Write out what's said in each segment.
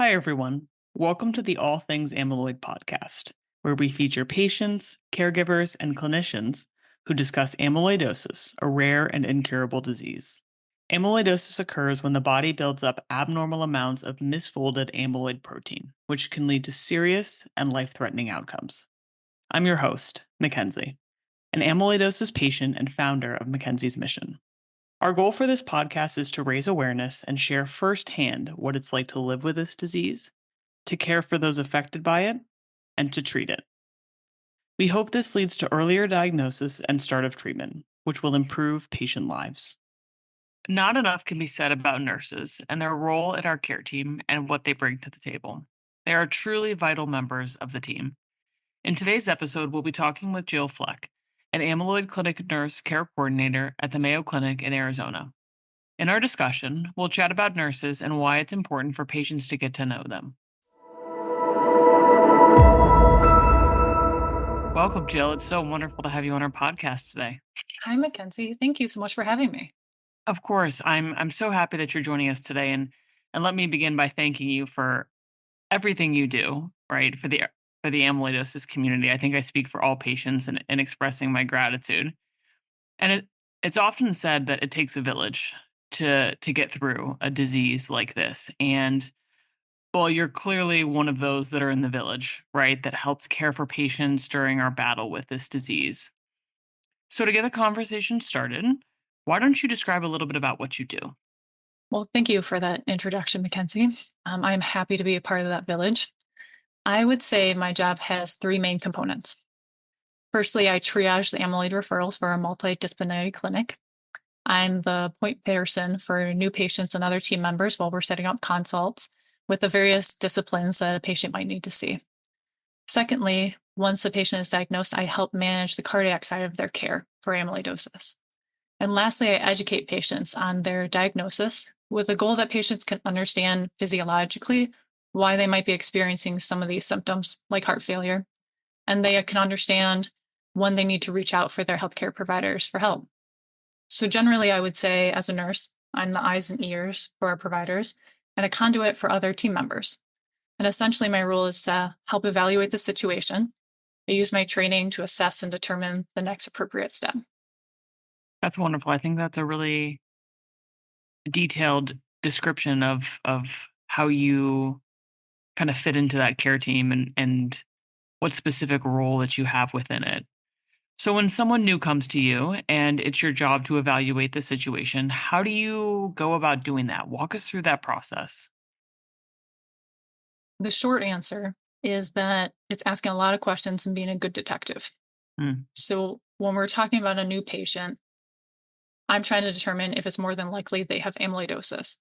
Hi, everyone. Welcome to the All Things Amyloid podcast, where we feature patients, caregivers, and clinicians who discuss amyloidosis, a rare and incurable disease. Amyloidosis occurs when the body builds up abnormal amounts of misfolded amyloid protein, which can lead to serious and life threatening outcomes. I'm your host, Mackenzie, an amyloidosis patient and founder of Mackenzie's Mission. Our goal for this podcast is to raise awareness and share firsthand what it's like to live with this disease, to care for those affected by it, and to treat it. We hope this leads to earlier diagnosis and start of treatment, which will improve patient lives. Not enough can be said about nurses and their role in our care team and what they bring to the table. They are truly vital members of the team. In today's episode, we'll be talking with Jill Fleck, an amyloid clinic nurse care coordinator at the Mayo Clinic in Arizona. In our discussion, we'll chat about nurses and why it's important for patients to get to know them. Welcome, Jill. It's so wonderful to have you on our podcast today. Hi, Mackenzie. Thank you so much for having me. Of course, I'm so happy that you're joining us today, and let me begin by thanking you for everything you do, right, for the amyloidosis community. I think I speak for all patients in expressing my gratitude. And it's often said that it takes a village to get through a disease like this. And well, you're clearly one of those that are in the village, right, that helps care for patients during our battle with this disease. So, to get the conversation started, why don't you describe a little bit about what you do? Well, thank you for that introduction, Mackenzie. I'm happy to be a part of that village. I would say my job has three main components. Firstly, I triage the amyloid referrals for a multidisciplinary clinic. I'm the point person for new patients and other team members while we're setting up consults with the various disciplines that a patient might need to see. Secondly, once a patient is diagnosed, I help manage the cardiac side of their care for amyloidosis. And lastly, I educate patients on their diagnosis with the goal that patients can understand physiologically why they might be experiencing some of these symptoms, like heart failure, and they can understand when they need to reach out for their healthcare providers for help. So, generally, I would say, as a nurse, I'm the eyes and ears for our providers and a conduit for other team members. And essentially, my role is to help evaluate the situation. I use my training to assess and determine the next appropriate step. That's wonderful. I think that's a really detailed description of how you kind of fit into that care team and what specific role that you have within it. So when someone new comes to you and it's your job to evaluate the situation, how do you go about doing that? Walk us through that process. The short answer is that it's asking a lot of questions and being a good detective. Mm, So, when we're talking about a new patient, I'm trying to determine if it's more than likely they have amyloidosis.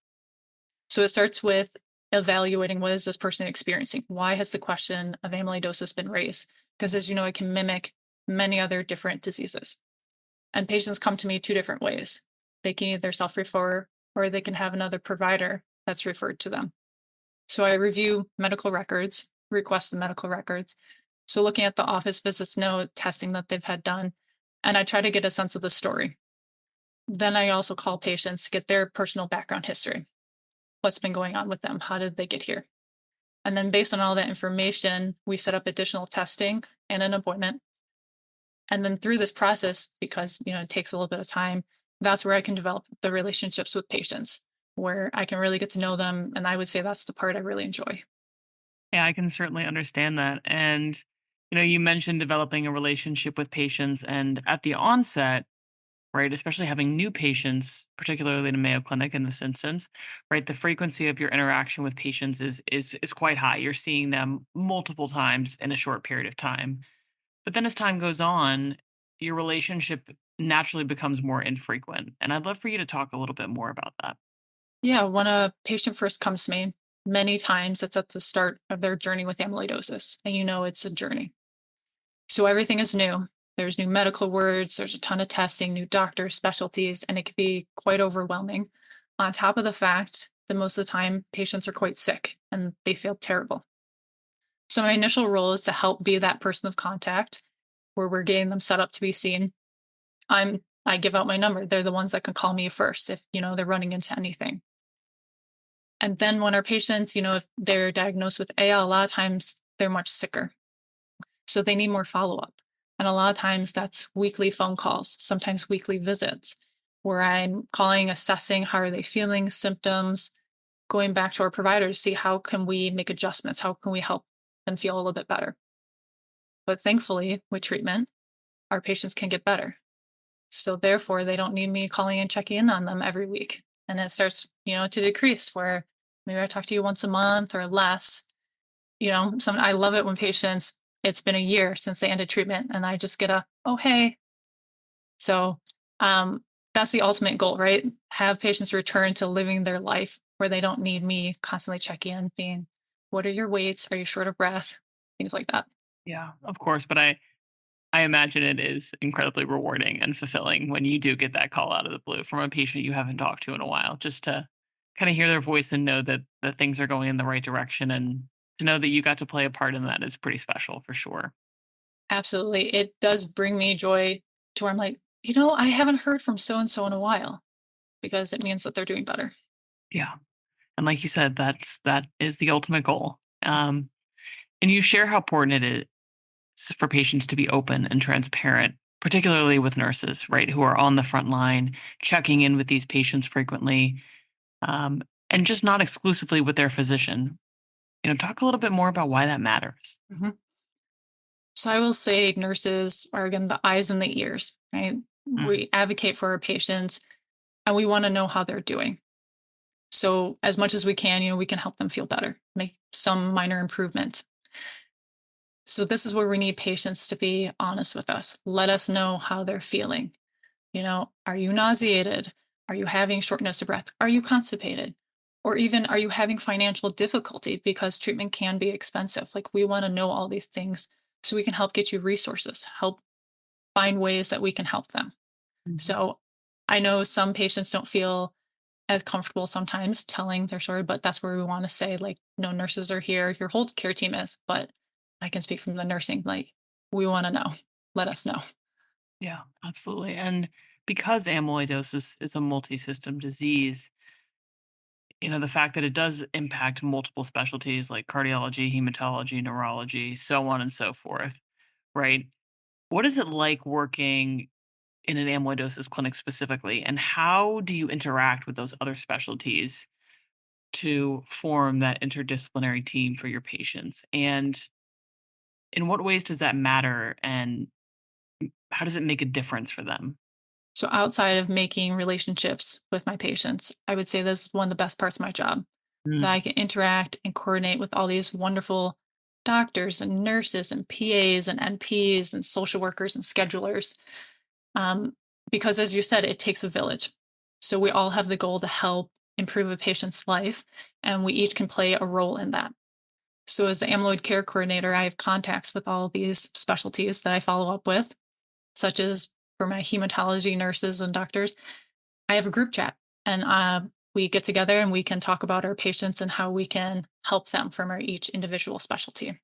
So, it starts with evaluating what is this person experiencing? Why has the question of amyloidosis been raised? Because, as you know, it can mimic many other different diseases. And patients come to me two different ways. They can either self refer or they can have another provider that's referred to them. So I review medical records, request the medical records. So looking at the office visits note, testing that they've had done, and I try to get a sense of the story. Then I also call patients to get their personal background history. What's been going on with them? How did they get here? And then based on all that information, we set up additional testing and an appointment. And then through this process, because it takes a little bit of time, that's where I can develop the relationships with patients, where I can really get to know them. And I would say that's the part I really enjoy. yeah, I can certainly understand that. And you mentioned developing a relationship with patients, and at the onset, right, especially having new patients, particularly in a Mayo Clinic in this instance, right, the frequency of your interaction with patients is quite high. You're seeing them multiple times in a short period of time. But then as time goes on, your relationship naturally becomes more infrequent. And I'd love for you to talk a little bit more about that. Yeah, when a patient first comes to me, many times it's at the start of their journey with amyloidosis, and it's a journey. So everything is new. There's new medical words, there's a ton of testing, new doctors, specialties, and it can be quite overwhelming. On top of the fact that most of the time patients are quite sick and they feel terrible. So my initial role is to help be that person of contact where we're getting them set up to be seen. I give out my number. They're the ones that can call me first if they're running into anything. And then when our patients, if they're diagnosed with AL, a lot of times they're much sicker. So they need more follow-up. And a lot of times that's weekly phone calls, sometimes weekly visits, where I'm calling, assessing how are they feeling, symptoms, going back to our provider to see how can we make adjustments, how can we help them feel a little bit better. But thankfully, with treatment, our patients can get better. So therefore, they don't need me calling and checking in on them every week. And it starts, to decrease where maybe I talk to you once a month or less. I love it when patients, it's been a year since they ended treatment and I just get oh, hey. So that's the ultimate goal, right? Have patients return to living their life where they don't need me constantly checking in, being, what are your weights? Are you short of breath? Things like that. Yeah, of course. But I imagine it is incredibly rewarding and fulfilling when you do get that call out of the blue from a patient you haven't talked to in a while, just to kind of hear their voice and know that things are going in the right direction, and to know that you got to play a part in that is pretty special for sure. Absolutely. It does bring me joy to where I'm like, I haven't heard from so and so in a while because it means that they're doing better. Yeah. And like you said, that is the ultimate goal. And you share how important it is for patients to be open and transparent, particularly with nurses, right, who are on the front line, checking in with these patients frequently, and just not exclusively with their physician. Talk a little bit more about why that matters. Mhm. So I will say nurses are, again, the eyes and the ears, right? Mm, We advocate for our patients and we want to know how they're doing. So as much as we can, we can help them feel better, make some minor improvement. So this is where we need patients to be honest with us. Let us know how they're feeling. Are you nauseated? Are you having shortness of breath? Are you constipated? Or even are you having financial difficulty because treatment can be expensive? Like we want to know all these things so we can help get you resources, help find ways that we can help them. mhm. So I know some patients don't feel as comfortable sometimes telling their story, but that's where we want to say, like, no, nurses are here, your whole care team is, but I can speak from the nursing, like, we want to know. Let us know. Yeah, absolutely. And because amyloidosis is a multi-system disease, the fact that it does impact multiple specialties like cardiology, hematology, neurology, so on and so forth, right? What is it like working in an amyloidosis clinic specifically, and how do you interact with those other specialties to form that interdisciplinary team for your patients? And in what ways does that matter, and how does it make a difference for them? So outside of making relationships with my patients, I would say this is one of the best parts of my job, that I Mm, can interact and coordinate with all these wonderful doctors and nurses and PAs and NPs and social workers and schedulers. Um, because as you said, it takes a village. So we all have the goal to help improve a patient's life, and we each can play a role in that. So as the amyloid care coordinator, I have contacts with all these specialties that I follow up with, such as for my hematology nurses and doctors. I have a group chat, and we get together and we can talk about our patients and how we can help them from our each individual specialty.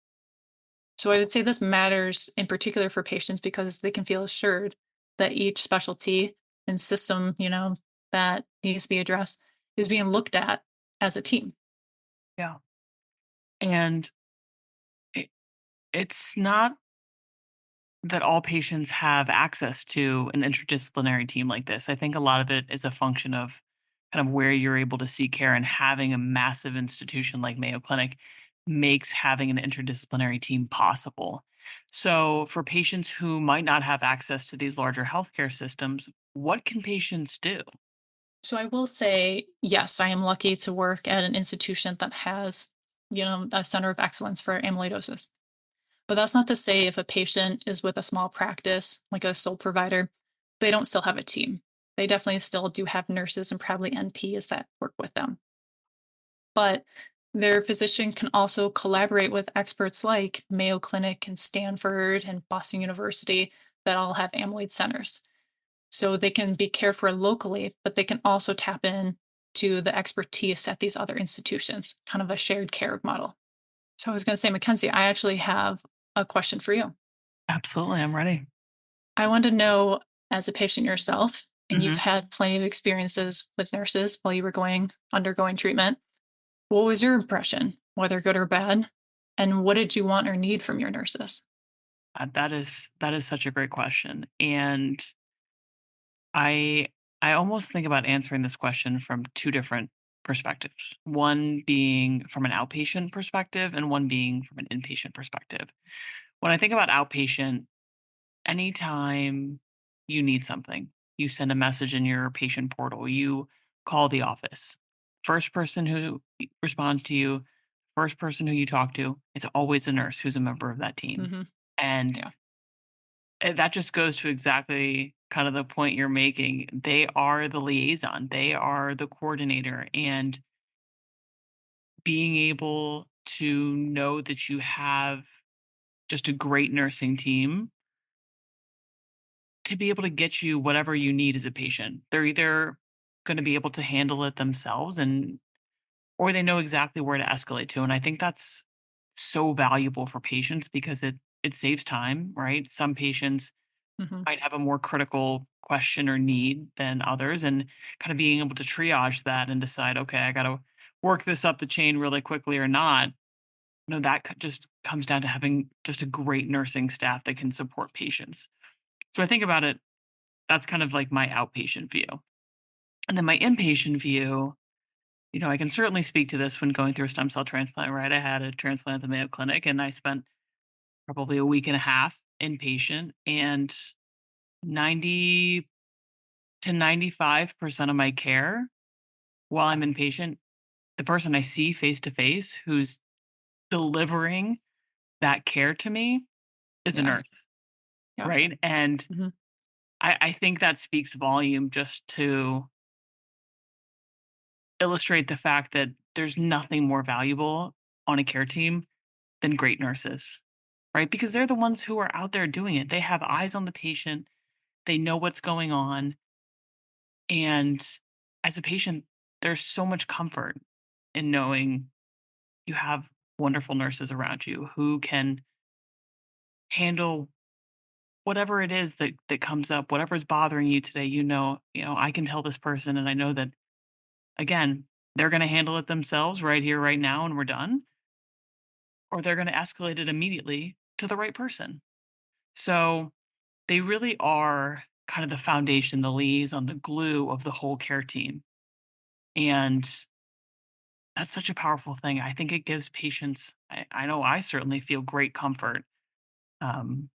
So I would say this matters in particular for patients because they can feel assured that each specialty and system, that needs to be addressed is being looked at as a team. yeah. And it, it's not that all patients have access to an interdisciplinary team like this. I think a lot of it is a function of kind of where you're able to seek care, and having a massive institution like Mayo Clinic makes having an interdisciplinary team possible. So, for patients who might not have access to these larger healthcare systems, what can patients do? So I will say, yes, I am lucky to work at an institution that has, a center of excellence for amyloidosis. But that's not to say if a patient is with a small practice, like a sole provider, they don't still have a team. They definitely still do have nurses and probably NPs that work with them. But their physician can also collaborate with experts like Mayo Clinic and Stanford and Boston University that all have amyloid centers. So they can be cared for locally, but they can also tap in to the expertise at these other institutions, kind of a shared care model. So I was going to say, Mackenzie, I actually have a question for you. Absolutely, I'm ready. I want to know, as a patient yourself, and you've Hmm. had plenty of experiences with nurses while you were undergoing treatment. What was your impression, whether good or bad? And what did you want or need from your nurses? That is such a great question, and I I almost think about answering this question from two different perspectives. One being from an outpatient perspective, and one being from an inpatient perspective. When I think about outpatient, anytime you need something, you send a message in your patient portal, you call the office. First person who responds to you, first person who you talk to, it's always a nurse who's a member of that team. Hmm. And Yeah. that just goes to exactly kind of the point you're making. They are the liaison, they are the coordinator. And being able to know that you have just a great nursing team to be able to get you whatever you need as a patient. They're either going to be able to handle it themselves and or they know exactly where to escalate to. And I think that's so valuable for patients because it saves time, right? Some patients Hmm. might have a more critical question or need than others and kind of being able to triage that and decide, okay, I got to work this up the chain really quickly or not. No, that just comes down to having just a great nursing staff that can support patients. So I think about it, that's kind of like my outpatient view. And then my inpatient view, I can certainly speak to this when going through a stem cell transplant, right? I had a transplant at the Mayo Clinic and I spent probably a week and a half inpatient, and 90 to 95% of my care while I'm inpatient, the person I see face to face who's delivering that care to me is a Yeah. nurse, Yeah. right? And Hmm. I think that speaks volume just to illustrate the fact that there's nothing more valuable on a care team than great nurses, right? Because they're the ones who are out there doing it. They have eyes on the patient, they know what's going on. And as a patient, there's so much comfort in knowing you have wonderful nurses around you who can handle whatever it is that comes up, whatever's bothering you today. I can tell this person and I know that again, they're going to handle it themselves right here, right now, and we're done, or they're going to escalate it immediately to the right person. So they really are kind of the foundation, the liaison, the glue of the whole care team. And that's such a powerful thing. I think it gives patients, I know I certainly feel great comfort um,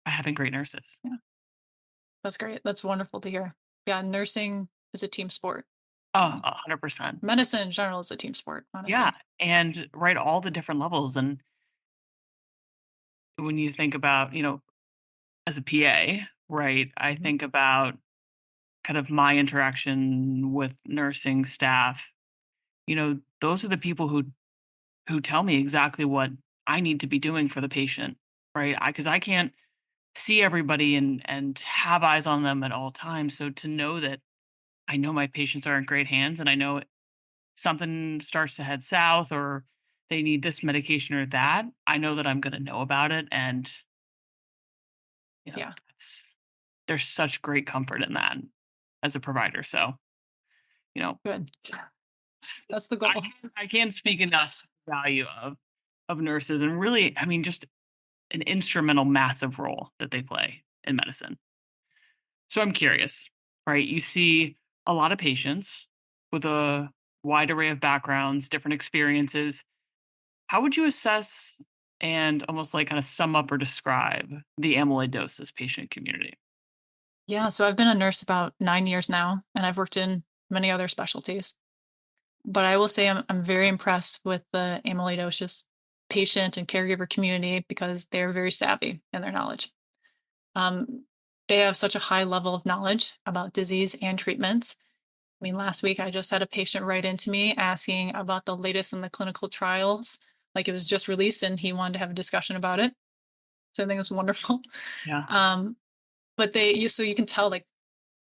by having great nurses. Yeah. That's great. That's wonderful to hear. Yeah. Nursing is a team sport. Oh, So 100%. medicine in general is a team sport, Yeah. honestly. And right, all the different levels. And when you think about, as a PA, right, I Mhm. think about kind of my interaction with nursing staff. Those are the people who tell me exactly what I need to be doing for the patient, right? Because I can't see everybody and have eyes on them at all times. So to know that I know my patients are in great hands, and I know something starts to head south or they need this medication or that, I know that I'm going to know about it, and Yeah. that's there's such great comfort in that as a provider. So you know, Good. s- That's the I goal. can't speak enough value of nurses, and really, I mean, just an instrumental, massive role that they play in medicine. So I'm curious, right? You see a lot of patients with a wide array of backgrounds, different experiences. How would you assess and almost like kind of sum up or describe the amyloidosis patient community? Yeah. So I've been a nurse about 9 years now, and I've worked in many other specialties. But I will say I'm very impressed with the amyloidosis patient and caregiver community because they're very savvy in their knowledge. Um, they have such a high level of knowledge about disease and treatments. I mean, last week I just had a patient write into me asking about the latest in the clinical trials, like it was just released, and he wanted to have a discussion about it. So I think it's wonderful. Yeah. Um, but so you can tell like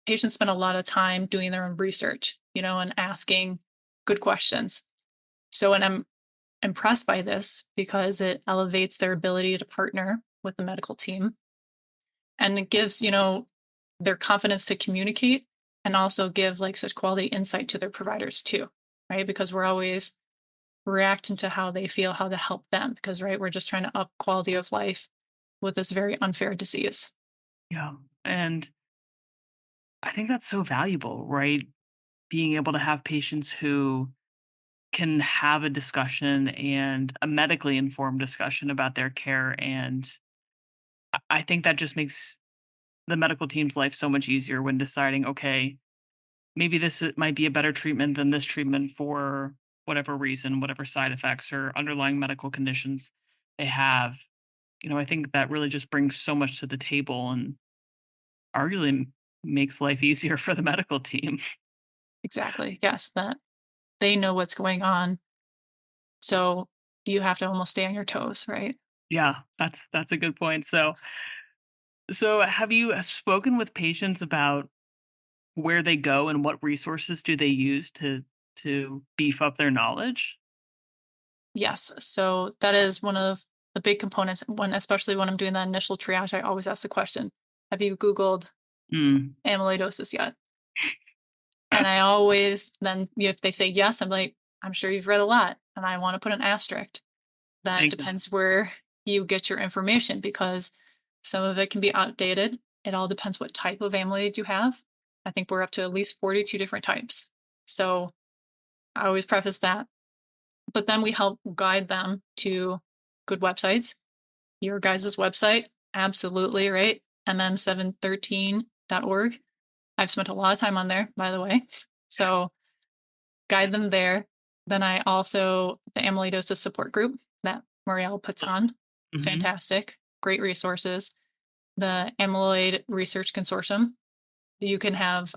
patients spend a lot of time doing their own research, and asking good questions. So, and I'm impressed by this because it elevates their ability to partner with the medical team, and it gives, their confidence to communicate and also give like such quality insight to their providers too, right? Because we're always react into how they feel, how to help them. Because, right, we're just trying to up quality of life with this very unfair disease. Yeah. And I think that's so valuable, right? Being able to have patients who can have a discussion and a medically informed discussion about their care. And I think that just makes the medical team's life so much easier when deciding, okay, maybe might be a better treatment than this treatment for whatever reason, whatever side effects or underlying medical conditions they have. I think that really just brings so much to the table and arguably makes life easier for the medical team. Exactly. Yes, that they know what's going on. So you have to almost stay on your toes, right? Yeah, that's a good point. So have you spoken with patients about where they go and what resources do they use to beef up their knowledge? Yes. So that is one of the big components when, especially when I'm doing that initial triage, I always ask the question, have you Googled Mm. amyloidosis yet? And I always then, if they say yes, I'm like, I'm sure you've read a lot. And I want to put an asterisk. That Thank you. depends where you get your information because some of it can be outdated. It all depends what type of amyloid you have. I think we're up to at least 42 different types. So I always preface that. But then we help guide them to good websites. Your guys' website, absolutely, right? mm713.org. I've spent a lot of time on there, by the way. So guide them there. Then I also, the amyloidosis support group that Muriel puts on, Hmm. fantastic, great resources. The Amyloid Research Consortium, you can have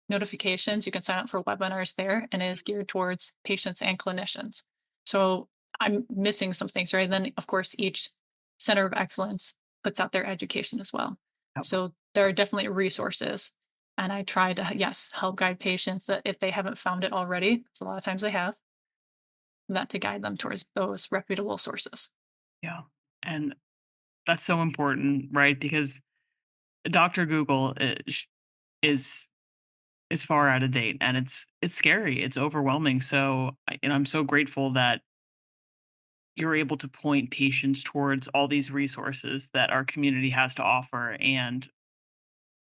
notifications. You can sign up for webinars there, and it is geared towards patients and clinicians. So I'm missing some things, right? Then, of course, each center of excellence puts out their education as well. So there are definitely resources. And I try to, yes, help guide patients that if they haven't found it already, because a lot of times they have, that to guide them towards those reputable sources. Yeah. And that's so important, right? Because Dr. Google is is far out of date and it's scary. It's overwhelming. And I'm so grateful that you're able to point patients towards all these resources that our community has to offer and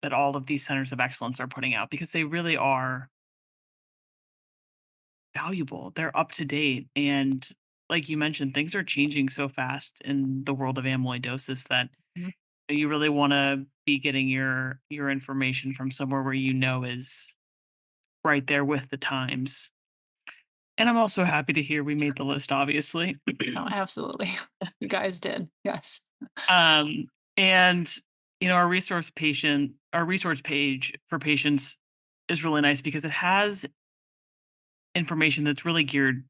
that all of these centers of excellence are putting out because they really are valuable. They're up to date. And like you mentioned, things are changing so fast in the world of amyloidosis that Mhm. you really want to be getting your information from somewhere where is right there with the times. And I'm also happy to hear we made the list, obviously. Oh, absolutely. You guys did. Yes. um, and our resource page for patients is really nice because it has information that's really geared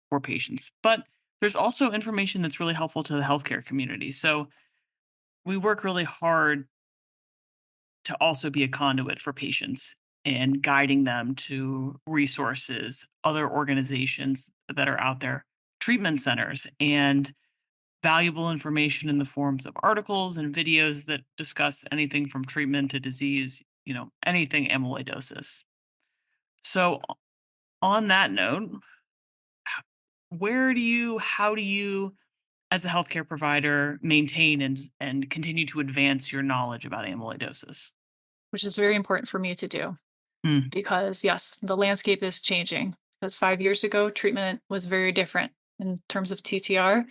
for patients. But there's also information that's really helpful to the healthcare community. So we work really hard to also be a conduit for patients and guiding them to resources, other organizations that are out there, treatment centers, and valuable information in the forms of articles and videos that discuss anything from treatment to disease, anything amyloidosis. So, on that note, how do you, as a healthcare provider, maintain and continue to advance your knowledge about amyloidosis? Which is very important for me to do Mm, because, yes, the landscape is changing. Because 5 years ago, treatment was very different in terms of TTR.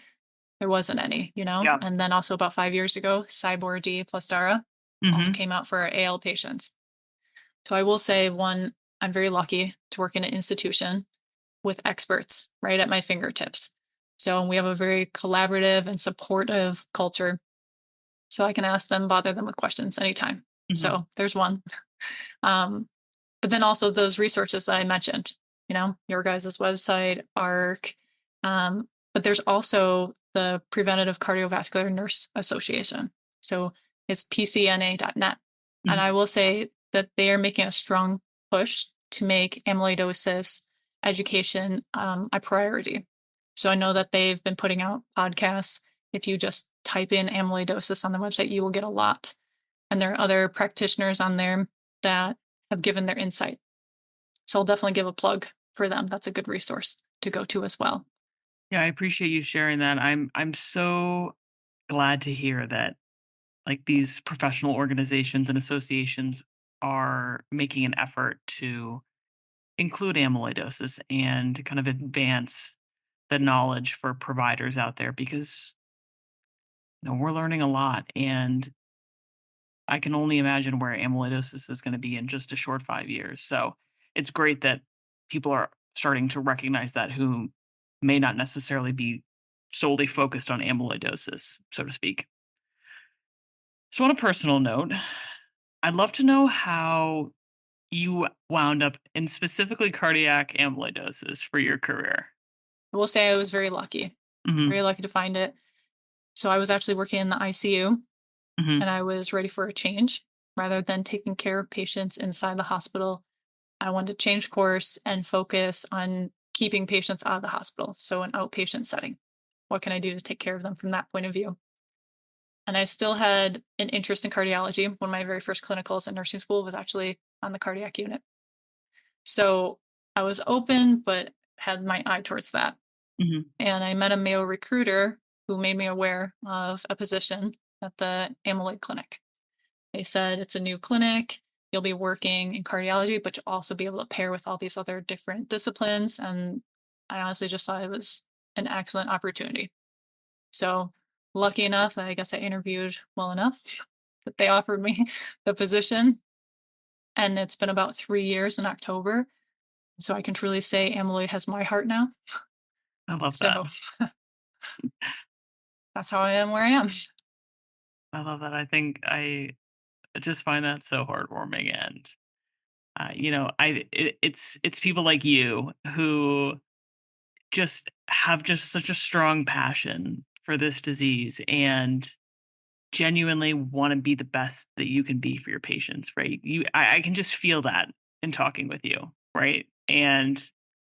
There wasn't any, yeah. and then also about 5 years ago, Cybor D plus Dara also Hmm. came out for our AL patients. So I will say, one, I'm very lucky to work in an institution with experts right at my fingertips. So we have a very collaborative and supportive culture. So I can ask them, bother them with questions anytime. Hmm. So there's one. Um, but then also those resources that I mentioned, your guys' website, ARC. But there's also the Preventative Cardiovascular Nurse Association. So it's pcna.net. And I will say that they are making a strong push to make amyloidosis education a priority. So I know that they've been putting out podcasts. If you just type in amyloidosis on the website, you will get a lot. And there are other practitioners on there that have given their insight. So I'll definitely give a plug for them. That's a good resource to go to as well. Yeah, I appreciate you sharing that. I'm so glad to hear that like these professional organizations and associations are making an effort to include amyloidosis and kind of advance the knowledge for providers out there because we're learning a lot, and I can only imagine where amyloidosis is going to be in just a short 5 years. So it's great that people are starting to recognize that who may not necessarily be solely focused on amyloidosis, so to speak. So, on a personal note, I'd love to know how you wound up in specifically cardiac amyloidosis for your career. I will say I was Hmm. very lucky to find it. So I was actually working in the ICU and Hmm. I was ready for a change. Rather than taking care of patients inside the hospital, I wanted to change course and focus on keeping patients out of the hospital. So, an outpatient setting. What can I do to take care of them from that point of view? And I still had an interest in cardiology. One of my very first clinicals in nursing school was actually on the cardiac unit. So I was open, but had my eye towards that. Hmm. And I met a Mayo recruiter who made me aware of a position at the amyloid clinic. They said it's a new clinic. You'll be working in cardiology, but you'll also be able to pair with all these other different disciplines. And I honestly just thought it was an excellent opportunity. So, lucky enough, I guess I interviewed well enough that they offered me the position. And it's been about 3 years in October. So I can truly say amyloid has my heart now. I love that. So that's how I am where I am. I love that. I just find that so heartwarming, and it's people like you who just such a strong passion for this disease and genuinely want to be the best that you can be for your patients, right? I can just feel that in talking with you, right? And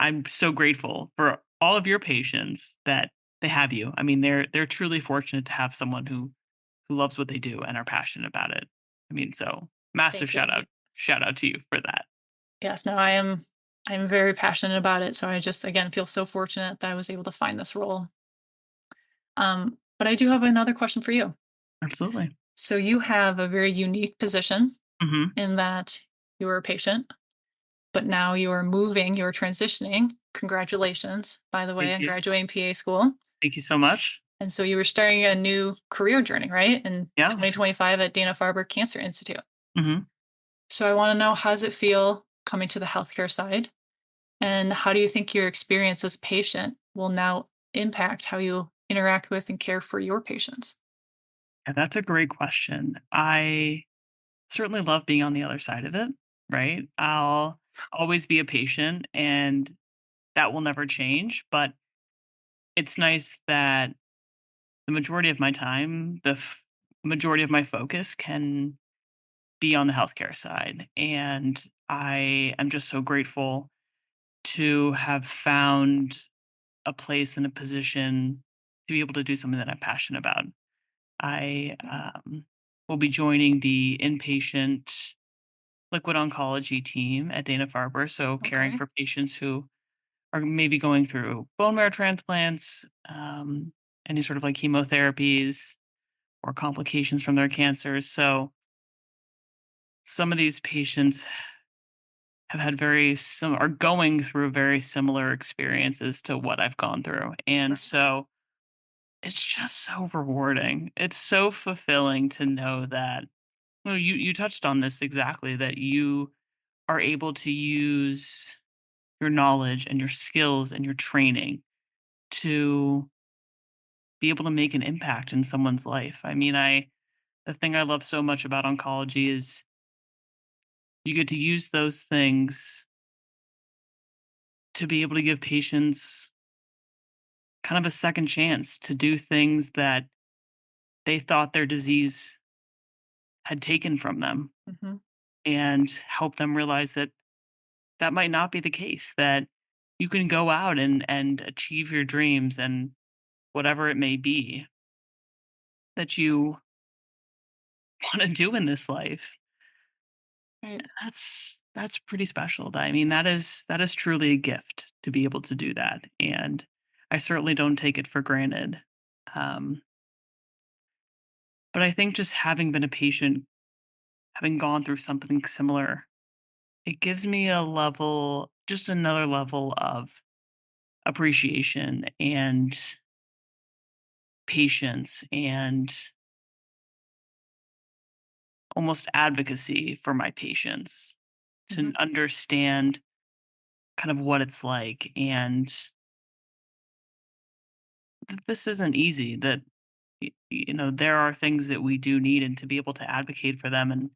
I'm so grateful for all of your patients that they have you. I mean, they're truly fortunate to have someone who loves what they do and are passionate about it. I mean, so massive Thank you. shout out to you for that. Yes, no, I'm very passionate about it. So I just again feel so fortunate that I was able to find this role. But I do have another question for you. Absolutely. So you have a very unique position Hmm. in that you are a patient, but now you are moving, you're transitioning. Congratulations, by the way, Thank on you. graduating PA school. Thank you so much. And so you were starting a new career journey, right? In Yeah. 2025 at Dana-Farber Cancer Institute. Hmm. So I want to know, how does it feel coming to the healthcare side? And how do you think your experience as a patient will now impact how you interact with and care for your patients? And that's a great question. I certainly love being on the other side of it, right? I'll always be a patient and that will never change. But it's nice that the majority of my time, majority of my focus can be on the healthcare side. And I am just so grateful to have found a place and a position to be able to do something that I'm passionate about. I will be joining the inpatient liquid oncology team at Dana Farber, so caring Okay. for patients who are maybe going through bone marrow transplants, any sort of like chemotherapies or complications from their cancers. So some of these patients have had are going through very similar experiences to what I've gone through. And Right. so it's just so rewarding. It's so fulfilling to know that well, you touched on this exactly, that you are able to use your knowledge and your skills and your training to be able to make an impact in someone's life. I mean, the thing I love so much about oncology is you get to use those things to be able to give patients kind of a second chance to do things that they thought their disease had taken from them Hmm. and help them realize that that might not be the case, that you can go out and achieve your dreams and whatever it may be that you want to do in this life. Right. That's pretty special. I mean, that is truly a gift to be able to do that. And I certainly don't take it for granted. Um, but I think just having been a patient, having gone through something similar, it gives me just another level of appreciation and patience and almost advocacy for my patients to Mhm. understand kind of what it's like. And this isn't easy, that, there are things that we do need, and to be able to advocate for them and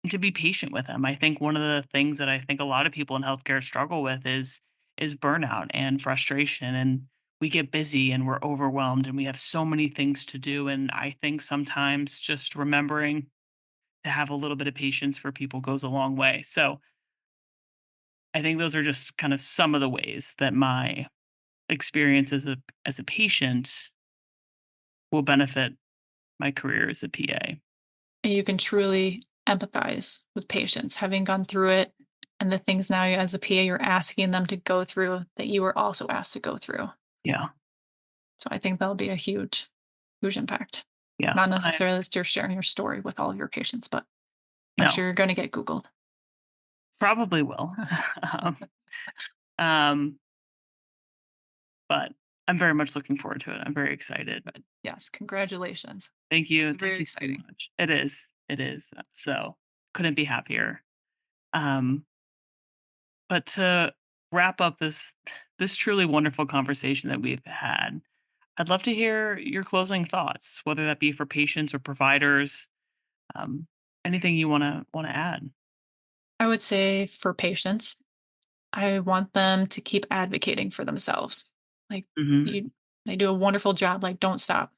to be patient with them. I think one of the things that I think a lot of people in healthcare struggle with is burnout and frustration, and we get busy and we're overwhelmed and we have so many things to do, and I think sometimes just remembering to have a little bit of patience for people goes a long way. So, I think those are just kind of some of the ways that my experience as a patient will benefit my career as a PA. And you can truly empathize with patients, having gone through it, and the things now as a PA you're asking them to go through that you were also asked to go through. Yeah, So I think that'll be a huge, huge impact. yeah. Not I necessarily that you're sharing your story with all of your patients, but I'm no, sure you're going to get Googled. probably will. um, um, but I'm very much looking forward to it. I'm very excited. But yes, congratulations. Thank you. It's Thank very you so exciting. much. It is. It is. So couldn't be happier. Um, but to wrap up this truly wonderful conversation that we've had, I'd love to hear your closing thoughts, whether that be for patients or providers. Um, Anything you wanna add. I would say for patients, I want them to keep advocating for themselves. Like Mhm. you, they do a wonderful job. Like don't stop.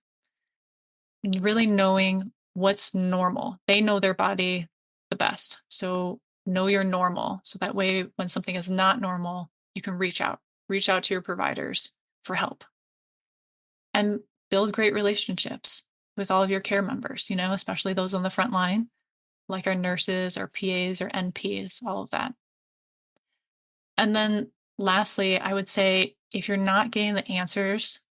And really knowing what's normal. They know their body the best. So know your normal. So that way, when something is not normal, you can reach out to your providers for help and build great relationships with all of your care members, especially those on the front line, like our nurses, our PAs, or NPs, all of that. And then lastly, I would say if you're not getting the answers,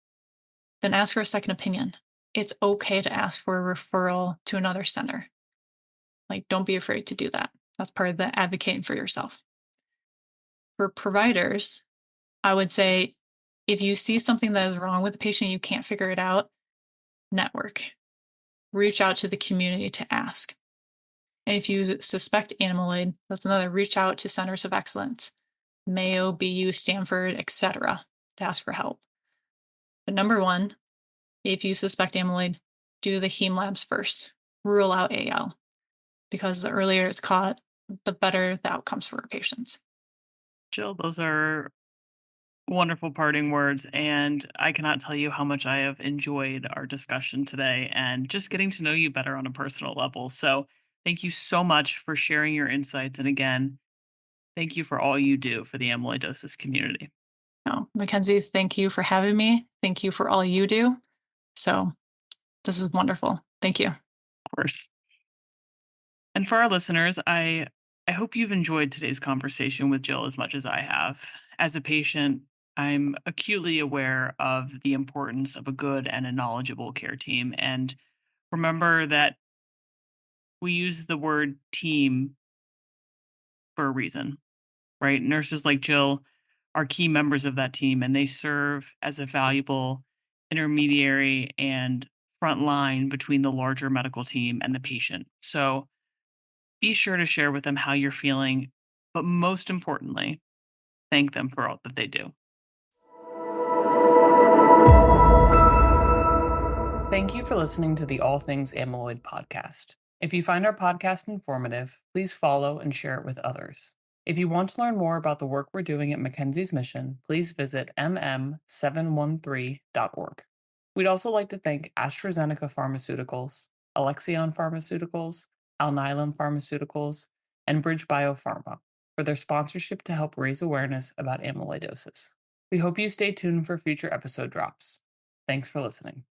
then ask for a second opinion. It's okay to ask for a referral to another center. Like, don't be afraid to do that. That's part of the advocating for yourself. For providers, I would say if you see something that is wrong with the patient, you can't figure it out, network. Reach out to the community to ask. And if you suspect amyloid, that's another reach out to centers of excellence, Mayo, BU, Stanford, etc., to ask for help. But number one, if you suspect amyloid, do the heme labs first. Rule out AL because the earlier it's caught, the better the outcomes for our patients. Jill, those are wonderful parting words, and I cannot tell you how much I have enjoyed our discussion today and just getting to know you better on a personal level. So, thank you so much for sharing your insights, and again, thank you for all you do for the amyloidosis community. No, Mackenzie, thank you for having me. Thank you for all you do. So this is wonderful. Thank you. Of course. And for our listeners, I hope you've enjoyed today's conversation with Jill as much as I have. As a patient, I'm acutely aware of the importance of a good and a knowledgeable care team. And remember that we use the word team for a reason, right? Nurses like Jill are key members of that team, and they serve as a valuable intermediary and front line between the larger medical team and the patient. So be sure to share with them how you're feeling, but most importantly, thank them for all that they do. Thank you for listening to the All Things Amyloid podcast. If you find our podcast informative, please follow and share it with others. If you want to learn more about the work we're doing at Mackenzie's Mission, please visit mm713.org. We'd also like to thank AstraZeneca Pharmaceuticals, Alexion Pharmaceuticals, Alnylam Pharmaceuticals, and Bridge Biopharma for their sponsorship to help raise awareness about amyloidosis. We hope you stay tuned for future episode drops. Thanks for listening.